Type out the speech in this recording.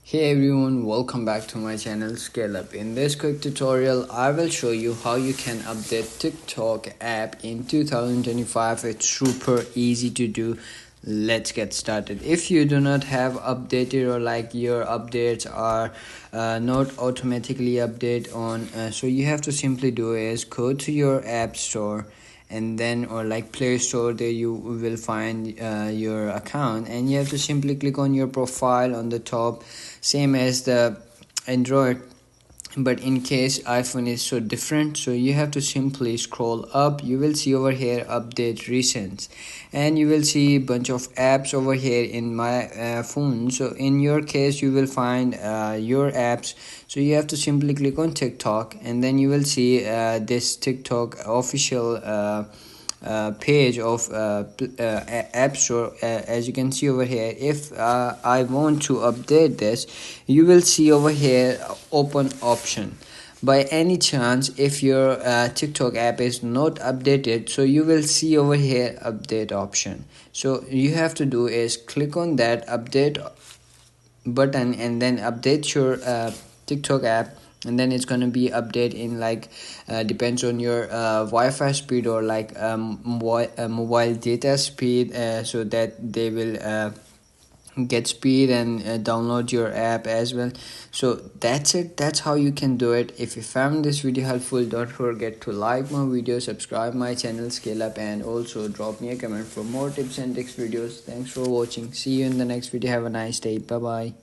Hey everyone, welcome back to my channel Scale Up. In this quick tutorial, I will show you how you can update TikTok app in 2025. It's super easy to do. Let's get started. If you do not have updated or like your updates are not automatically update on, so you have to simply do is go to your app store and then or like Play Store. There you will find your account and you have to simply click on your profile on the top, same as the Android, but in case iPhone is so different. So you have to simply scroll up. You will see over here update recent and you will see bunch of apps over here in my phone. So in your case you will find your apps. So you have to simply click on TikTok and then you will see this TikTok official page of App Store. As you can see over here, if I want to update this, you will see over here open option. By any chance, if your TikTok app is not updated, so you will see over here update option. So you have to do is click on that update button and then update your TikTok app, and then it's gonna be update in like depends on your Wi-Fi speed or like mobile data speed, so that they will get speed and download your app as well. So that's it. That's how you can do it. If you found this video helpful, don't forget to like my video, subscribe my channel Scale Up, and also drop me a comment for more tips and tricks videos. Thanks for watching. See you in the next video. Have a nice day. Bye bye.